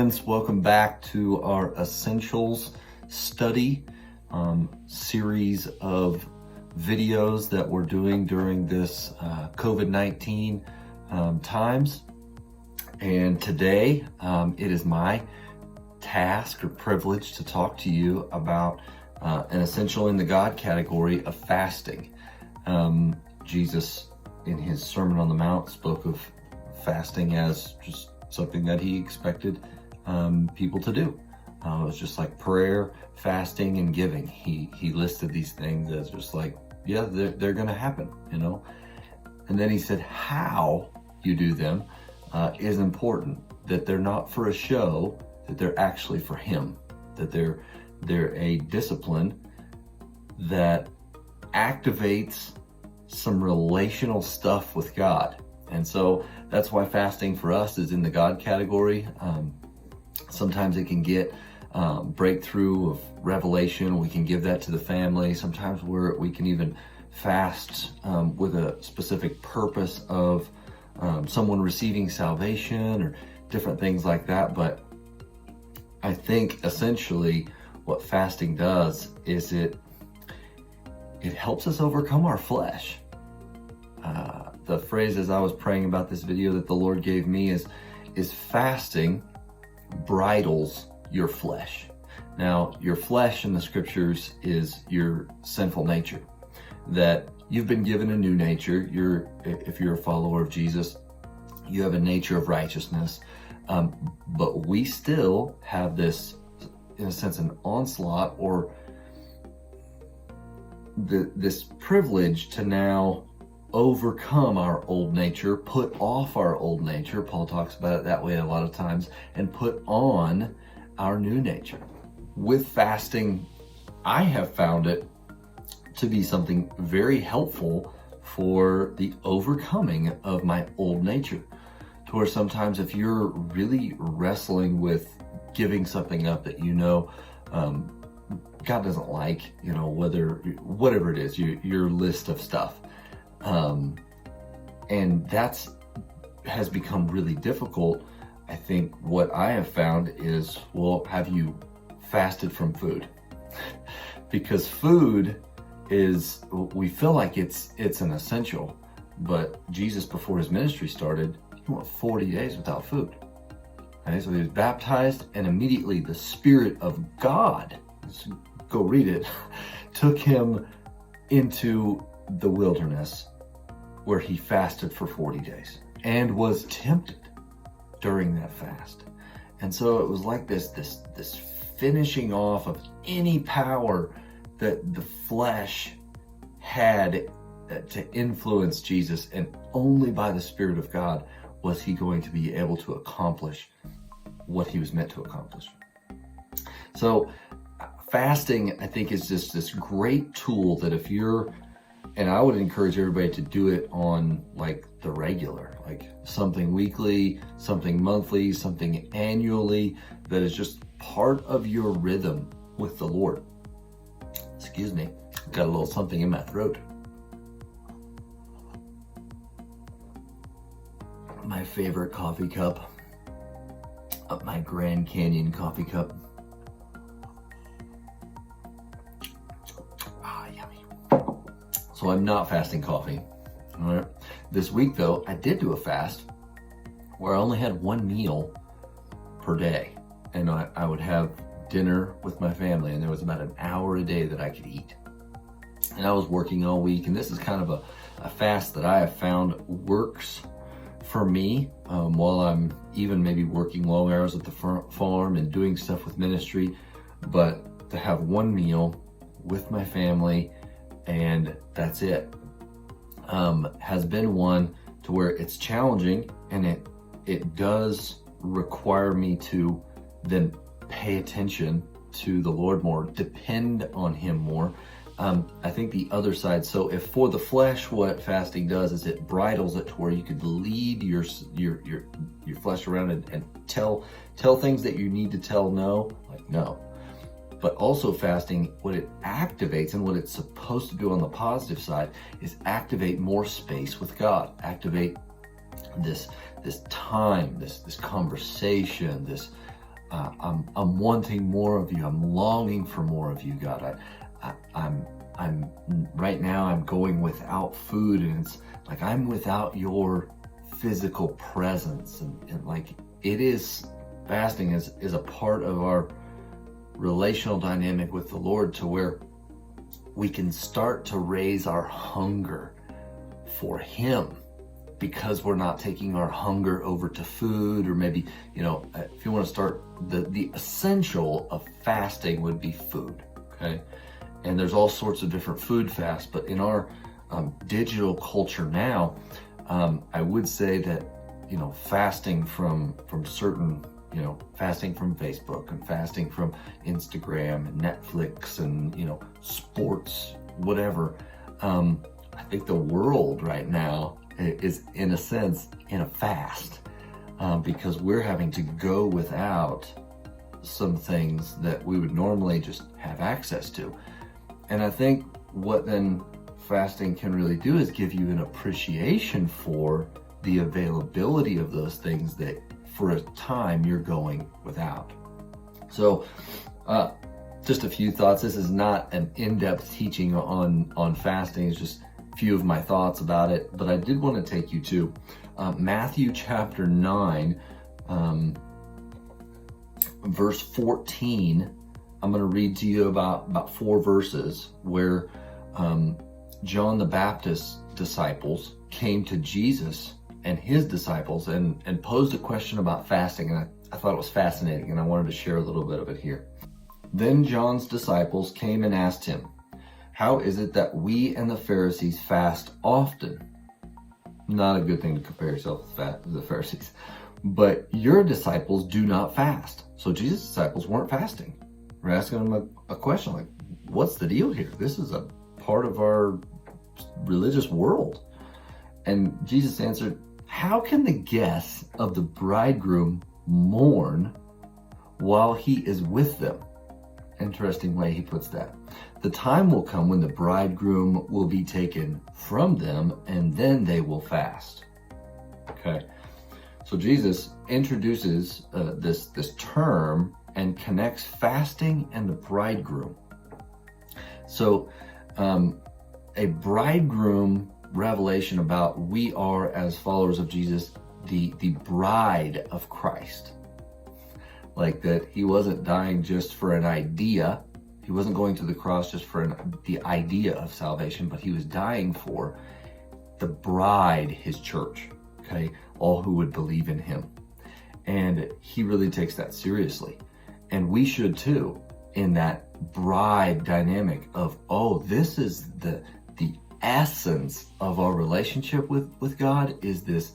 friends, welcome back to our Essentials study series of videos that we're doing during this COVID-19 times. And today it is my task or privilege to talk to you about an essential in the God category of fasting. Jesus, in his Sermon on the Mount, spoke of fasting as just something that he expected people to do. It was just like prayer, fasting, and giving. He listed these things as just like, yeah, they're going to happen, you know. And then he said how you do them is important, that they're not for a show, that they're actually for him, that they're a discipline that activates some relational stuff with God. And so that's why fasting for us is in the God category. Sometimes it can get breakthrough of revelation. We can give that to the family. Sometimes we can even fast with a specific purpose of someone receiving salvation or different things like that. But I think essentially what fasting does is it helps us overcome our flesh. The phrase as I was praying about this video that the Lord gave me is fasting bridles your flesh. Now, your flesh in the scriptures is your sinful nature, that you've been given a new nature. If you're a follower of Jesus, you have a nature of righteousness, but we still have this, in a sense, an onslaught or this privilege to now overcome our old nature, put off our old nature. Paul talks about it that way a lot of times, and put on our new nature. With fasting, I have found it to be something very helpful for the overcoming of my old nature. To where sometimes if you're really wrestling with giving something up that you know God doesn't like, you know, whatever it is, your list of stuff. And has become really difficult. I think what I have found is, well, have you fasted from food? Because food we feel like it's an essential, but Jesus, before his ministry started, he went 40 days without food. Okay, so he was baptized, and immediately the Spirit of God, go read it, took him into the wilderness where he fasted for 40 days and was tempted during that fast. And so it was like this finishing off of any power that the flesh had to influence Jesus, and only by the Spirit of God was he going to be able to accomplish what he was meant to accomplish. So fasting, I think, is just this great tool that and I would encourage everybody to do it on like the regular, like something weekly, something monthly, something annually, that is just part of your rhythm with the Lord. Excuse me, got a little something in my throat. My favorite coffee cup, my Grand Canyon coffee cup. So I'm not fasting coffee. All right. This week though, I did do a fast where I only had one meal per day, and I would have dinner with my family, and there was about an hour a day that I could eat. And I was working all week, and this is kind of a fast that I have found works for me while I'm even maybe working long hours at the farm and doing stuff with ministry. But to have one meal with my family and that's it, has been one to where it's challenging, and it does require me to then pay attention to the Lord more, depend on him more. I think the other side, so if for the flesh, what fasting does is it bridles it to where you could lead your flesh around and tell things that you need to tell no. But also fasting, what it activates and what it's supposed to do on the positive side is activate more space with God, activate this time, this conversation, this I'm wanting more of you. I'm longing for more of you, God. I'm right now I'm going without food, and it's like I'm without your physical presence, and like it is, fasting is a part of our relational dynamic with the Lord, to where we can start to raise our hunger for Him, because we're not taking our hunger over to food, or maybe, if you want to start, the essential of fasting would be food, okay? And there's all sorts of different food fasts, but in our digital culture now, I would say that, fasting from certain, fasting from Facebook and fasting from Instagram and Netflix and, sports, whatever. I think the world right now is, in a sense, in a fast, because we're having to go without some things that we would normally just have access to. And I think what then fasting can really do is give you an appreciation for the availability of those things that for a time you're going without. So just a few thoughts. This is not an in-depth teaching on fasting. It's just a few of my thoughts about it. But I did want to take you to Matthew chapter 9, verse 14. I'm going to read to you about 4 verses where John the Baptist's disciples came to Jesus and his disciples and posed a question about fasting. And I thought it was fascinating, and I wanted to share a little bit of it here. Then John's disciples came and asked him, "How is it that we and the Pharisees fast often?" Not a good thing to compare yourself with the Pharisees. "But your disciples do not fast." So Jesus' disciples weren't fasting. We're asking them a question like, what's the deal here? This is a part of our religious world. And Jesus answered, "How can the guests of the bridegroom mourn while he is with them?" Interesting way he puts that. "The time will come when the bridegroom will be taken from them, and then they will fast." Okay. So Jesus introduces this term and connects fasting and the bridegroom. So a bridegroom revelation about we are, as followers of Jesus, the bride of Christ. Like that he wasn't dying just for an idea. He wasn't going to the cross just for the idea of salvation, but he was dying for the bride, his church, okay? All who would believe in him. And he really takes that seriously. And we should too, in that bride dynamic of, this is the essence of our relationship with God, is this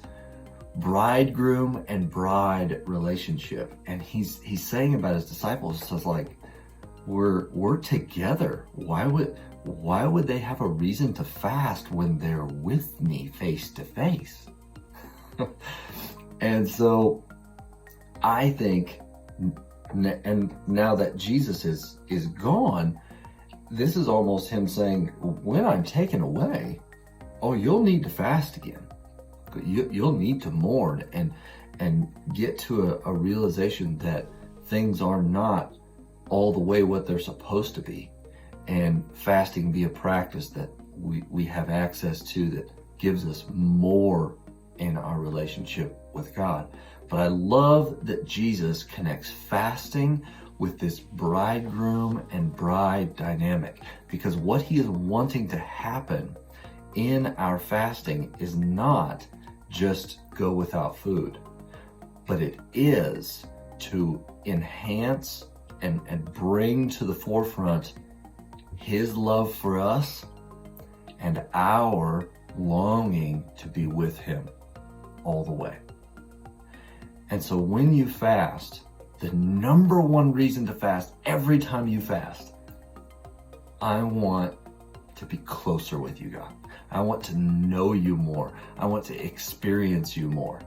bridegroom and bride relationship. And he's saying about his disciples, so it's like, we're together. Why would they have a reason to fast when they're with me face to face? And so I think, and now that Jesus is gone, this is almost him saying, when I'm taken away, you'll need to fast again. You'll need to mourn and get to a realization that things are not all the way what they're supposed to be. And fasting be a practice that we have access to that gives us more in our relationship with God. But I love that Jesus connects fasting with this bridegroom and bride dynamic, because what he is wanting to happen in our fasting is not just go without food, but it is to enhance and bring to the forefront his love for us and our longing to be with him all the way. And so when you fast, the number one reason to fast, every time you fast, I want to be closer with you, God. I want to know you more. I want to experience you more.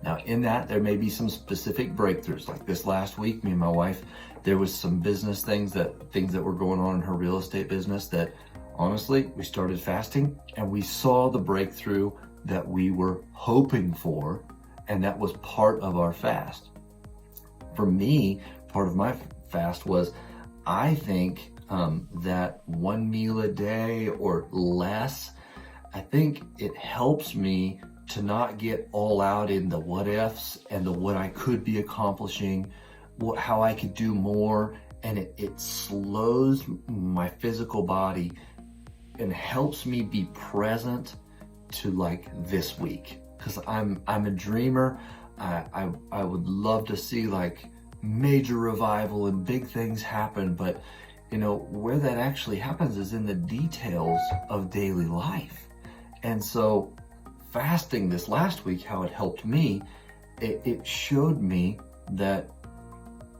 Now, in that, there may be some specific breakthroughs. Like this last week, me and my wife, there was some business things that were going on in her real estate business that, honestly, we started fasting and we saw the breakthrough that we were hoping for, and that was part of our fast. For me, part of my fast was, I think that one meal a day or less, I think it helps me to not get all out in the what ifs and the what I could be accomplishing, how I could do more, and it slows my physical body and helps me be present to like this week. Because I'm a dreamer. I would love to see like major revival and big things happen, but where that actually happens is in the details of daily life. And so fasting this last week, how it helped me, it showed me that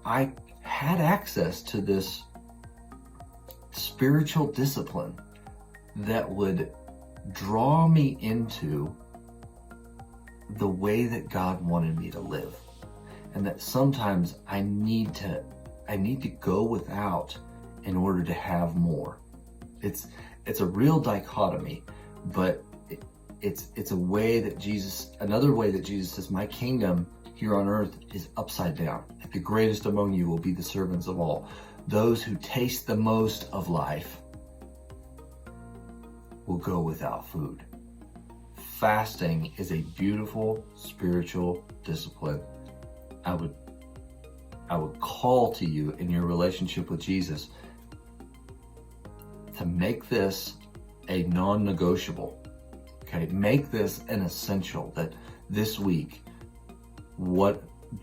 I had access to this spiritual discipline that would draw me into the way that God wanted me to live. And that sometimes I need to go without in order to have more. It's a real dichotomy, but it's a way that another way that Jesus says, my kingdom here on earth is upside down. Like the greatest among you will be the servants of all. Those who taste the most of life will go without food. Fasting is a beautiful spiritual discipline. I would call to you in your relationship with Jesus to make this a non-negotiable. Okay, make this an essential, that this week,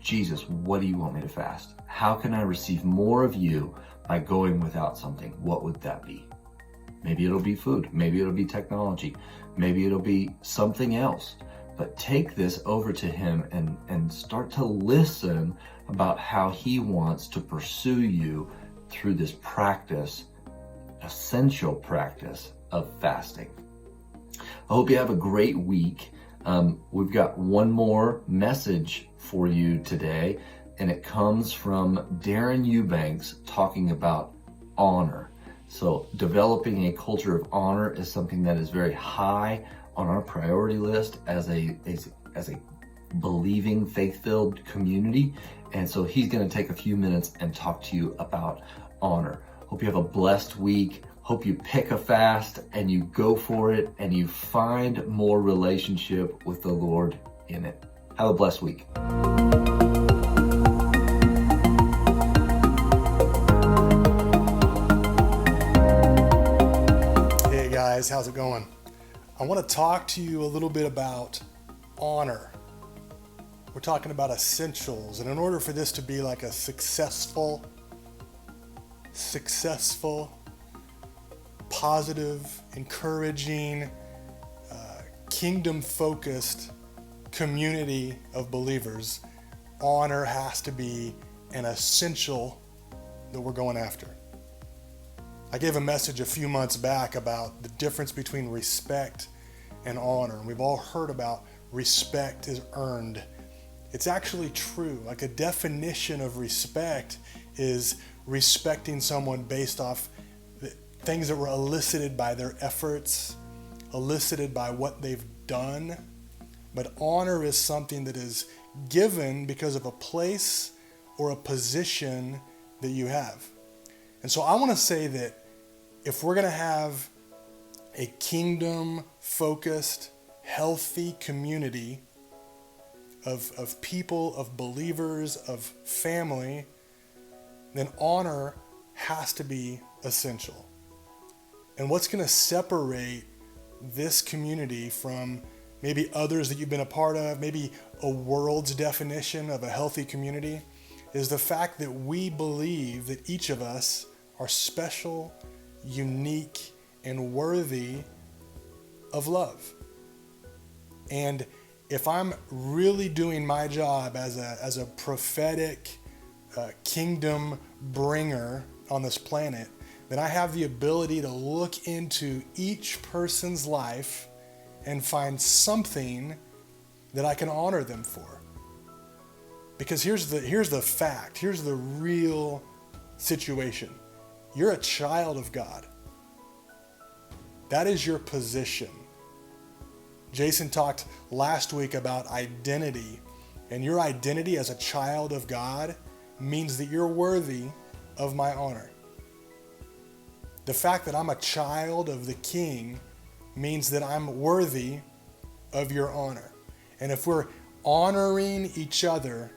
Jesus, what do you want me to fast? How can I receive more of you by going without something? What would that be? Maybe it'll be food, maybe it'll be technology, maybe it'll be something else. But take this over to him and start to listen about how he wants to pursue you through this practice, essential practice of fasting. I hope you have a great week. We've got one more message for you today, and it comes from Darin Eubanks talking about honor. So developing a culture of honor is something that is very high on our priority list as a believing, faith-filled community. And so he's going to take a few minutes and talk to you about honor. Hope you have a blessed week. Hope you pick a fast and you go for it and you find more relationship with the Lord in it. Have a blessed week. Hey guys, how's it going? I want to talk to you a little bit about honor. We're talking about essentials, and in order for this to be like a successful, positive, encouraging, kingdom-focused community of believers, honor has to be an essential that we're going after. I gave a message a few months back about the difference between respect and honor. And we've all heard about respect is earned. It's actually true. Like a definition of respect is respecting someone based off the things that were elicited by their efforts, elicited by what they've done. But honor is something that is given because of a place or a position that you have. And so I want to say that if we're going to have a kingdom-focused, healthy community of people, of believers, of family, then honor has to be essential. And what's going to separate this community from maybe others that you've been a part of, maybe a world's definition of a healthy community, is the fact that we believe that each of us are special, unique, and worthy of love. And if I'm really doing my job as a prophetic kingdom bringer on this planet, then I have the ability to look into each person's life and find something that I can honor them for. Because here's the fact, here's the real situation. You're a child of God. That is your position. Jason talked last week about identity, and your identity as a child of God means that you're worthy of my honor. The fact that I'm a child of the King means that I'm worthy of your honor. And if we're honoring each other,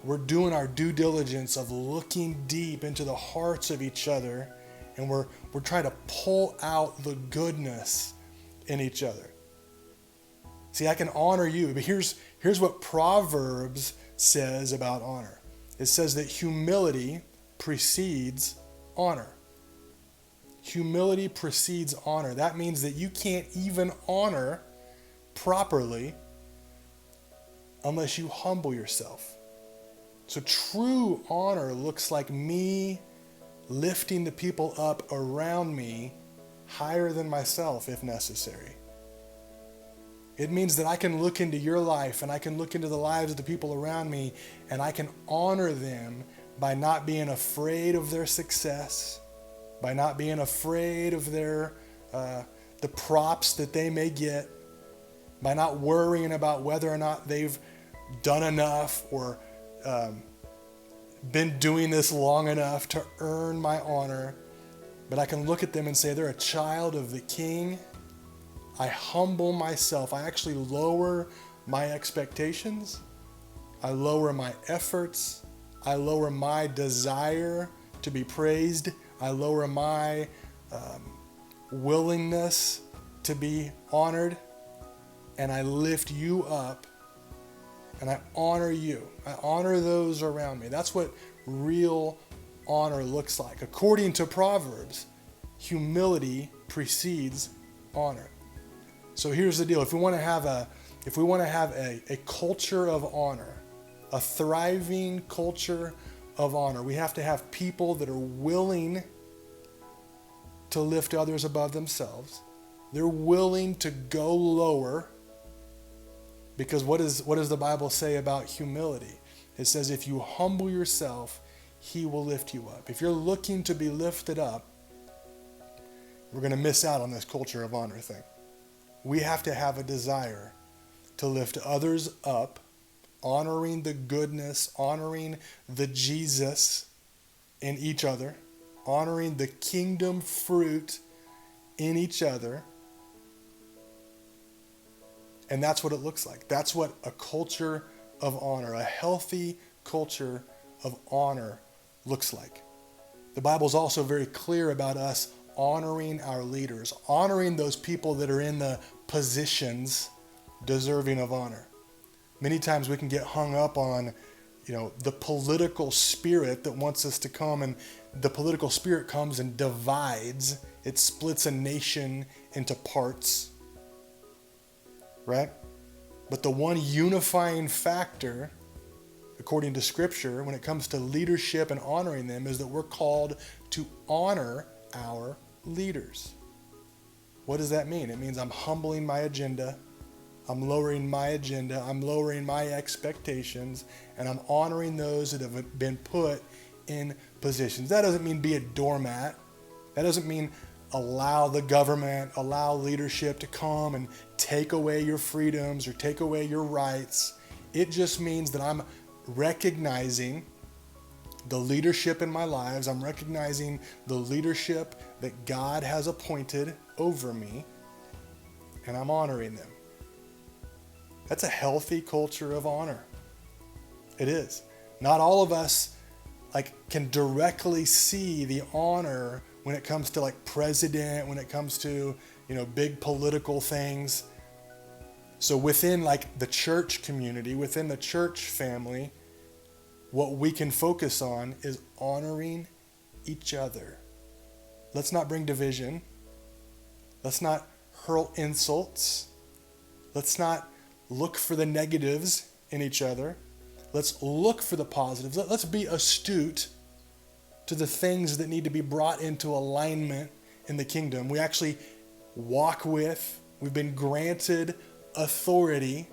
we're doing our due diligence of looking deep into the hearts of each other, and we're trying to pull out the goodness in each other. See, I can honor you, but here's what Proverbs says about honor. It says that humility precedes honor. Humility precedes honor. That means that you can't even honor properly unless you humble yourself. So true honor looks like me lifting the people up around me higher than myself if necessary. It means that I can look into your life and I can look into the lives of the people around me, and I can honor them by not being afraid of their success, by not being afraid of the props that they may get, by not worrying about whether or not they've done enough or been doing this long enough to earn my honor. But I can look at them and say they're a child of the King. I humble myself. I actually lower my expectations. I lower my efforts. I lower my desire to be praised. I lower my willingness to be honored. And I lift you up. And I honor you. I honor those around me. That's what real honor looks like. According to Proverbs, humility precedes honor. So here's the deal. If we want to have a culture of honor, a thriving culture of honor, we have to have people that are willing to lift others above themselves. They're willing to go lower. Because what does the Bible say about humility? It says if you humble yourself, he will lift you up. If you're looking to be lifted up, we're going to miss out on this culture of honor thing. We have to have a desire to lift others up, honoring the goodness, honoring the Jesus in each other, honoring the kingdom fruit in each other. And that's what it looks like. That's what a culture of honor, a healthy culture of honor looks like. The Bible's also very clear about us honoring our leaders, honoring those people that are in the positions deserving of honor. Many times we can get hung up on, the political spirit that wants us to come, and the political spirit comes and divides. It splits a nation into parts. Right? But the one unifying factor, according to Scripture, when it comes to leadership and honoring them, is that we're called to honor our leaders. What does that mean? It means I'm humbling my agenda, I'm lowering my agenda, I'm lowering my expectations, and I'm honoring those that have been put in positions. That doesn't mean be a doormat. That doesn't mean allow the government, allow leadership to come and take away your freedoms or take away your rights. It just means that I'm recognizing the leadership in my lives. I'm recognizing the leadership that God has appointed over me, and I'm honoring them. That's a healthy culture of honor. It is. Not all of us can directly see the honor when it comes to president, when it comes to, big political things. So within the church community, within the church family, what we can focus on is honoring each other. Let's not bring division. Let's not hurl insults. Let's not look for the negatives in each other. Let's look for the positives. Let's be astute to the things that need to be brought into alignment in the kingdom. We actually we've been granted authority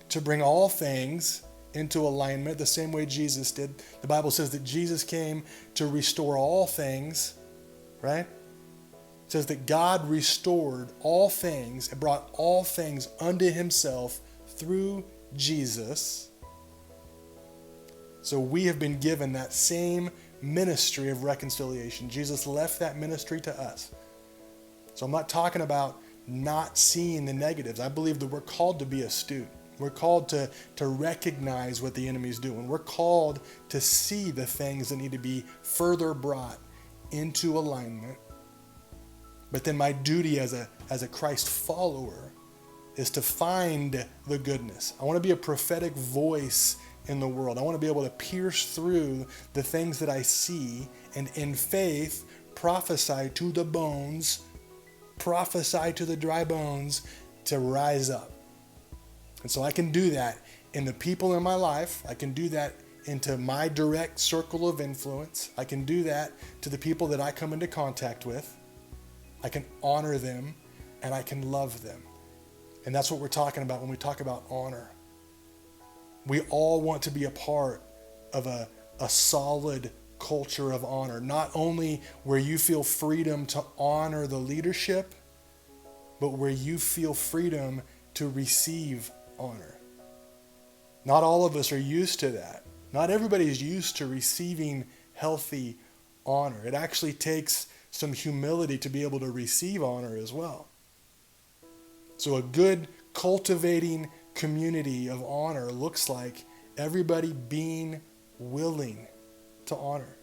to bring all things into alignment the same way Jesus did. The Bible says that Jesus came to restore all things, right? It says that God restored all things and brought all things unto himself through Jesus. So we have been given that same ministry of reconciliation. Jesus left that ministry to us. So I'm not talking about not seeing the negatives. I believe that we're called to be astute. We're called to recognize what the enemy's doing. We're called to see the things that need to be further brought into alignment. But then my duty as a Christ follower is to find the goodness. I want to be a prophetic voice in the world. I want to be able to pierce through the things that I see and in faith prophesy to the bones, prophesy to the dry bones to rise up. And so I can do that in the people in my life. I can do that into my direct circle of influence. I can do that to the people that I come into contact with. I can honor them and I can love them. And that's what we're talking about when we talk about honor. We all want to be a part of a solid culture of honor, not only where you feel freedom to honor the leadership, but where you feel freedom to receive honor. Not all of us are used to that. Not everybody is used to receiving healthy honor. It actually takes some humility to be able to receive honor as well. So a good cultivating community of honor looks like everybody being willing to honor.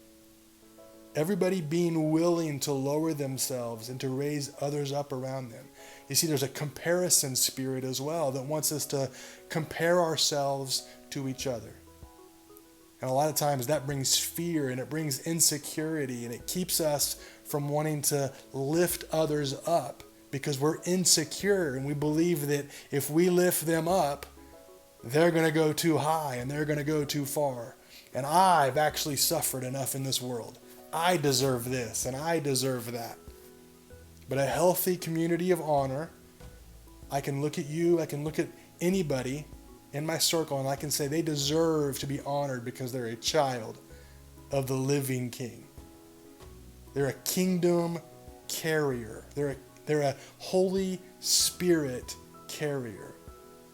Everybody being willing to lower themselves and to raise others up around them. You see, there's a comparison spirit as well that wants us to compare ourselves to each other. And a lot of times that brings fear and it brings insecurity and it keeps us from wanting to lift others up because we're insecure and we believe that if we lift them up, they're going to go too high and they're going to go too far. And I've actually suffered enough in this world. I deserve this and I deserve that. But a healthy community of honor, I can look at you, I can look at anybody in my circle and I can say they deserve to be honored because they're a child of the living King. They're a kingdom carrier. They're a Holy Spirit carrier.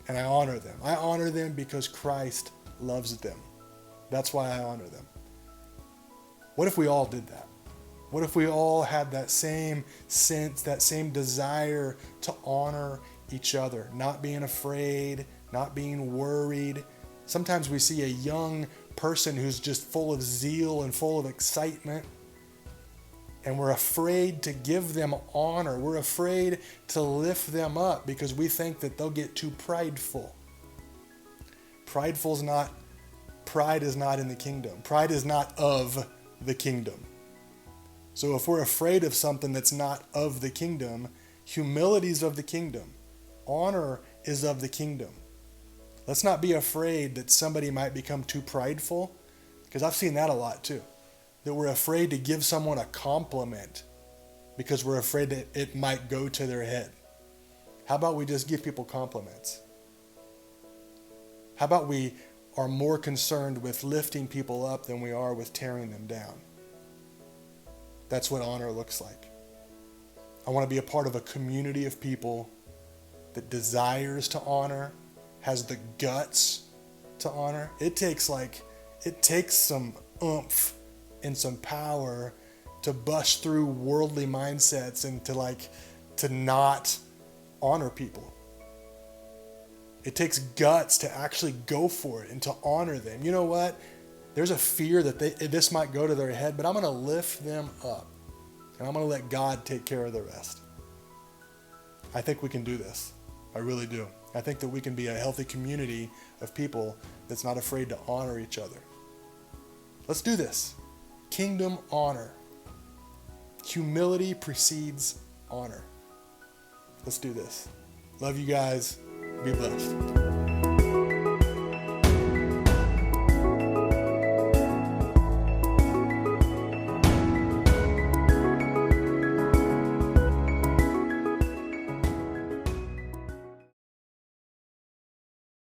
And I honor them. I honor them because Christ loves them. That's why I honor them. What if we all did that? What if we all had that same sense, that same desire to honor each other, not being afraid, not being worried? Sometimes we see a young person who's just full of zeal and full of excitement, and we're afraid to give them honor. We're afraid to lift them up because we think that they'll get too prideful. Pride is not in the kingdom. Pride is not of the kingdom. So if we're afraid of something that's not of the kingdom, humility is of the kingdom. Honor is of the kingdom. Let's not be afraid that somebody might become too prideful, because I've seen that a lot too. That we're afraid to give someone a compliment because we're afraid that it might go to their head. How about we just give people compliments? How about we are more concerned with lifting people up than we are with tearing them down? That's what honor looks like. I want to be a part of a community of people that desires to honor, has the guts to honor. It takes some oomph and some power to bust through worldly mindsets and to not honor people. It takes guts to actually go for it and to honor them. You know what? There's a fear that this might go to their head, but I'm going to lift them up and I'm going to let God take care of the rest. I think we can do this. I really do. I think that we can be a healthy community of people that's not afraid to honor each other. Let's do this. Kingdom honor. Humility precedes honor. Let's do this. Love you guys. Be blessed.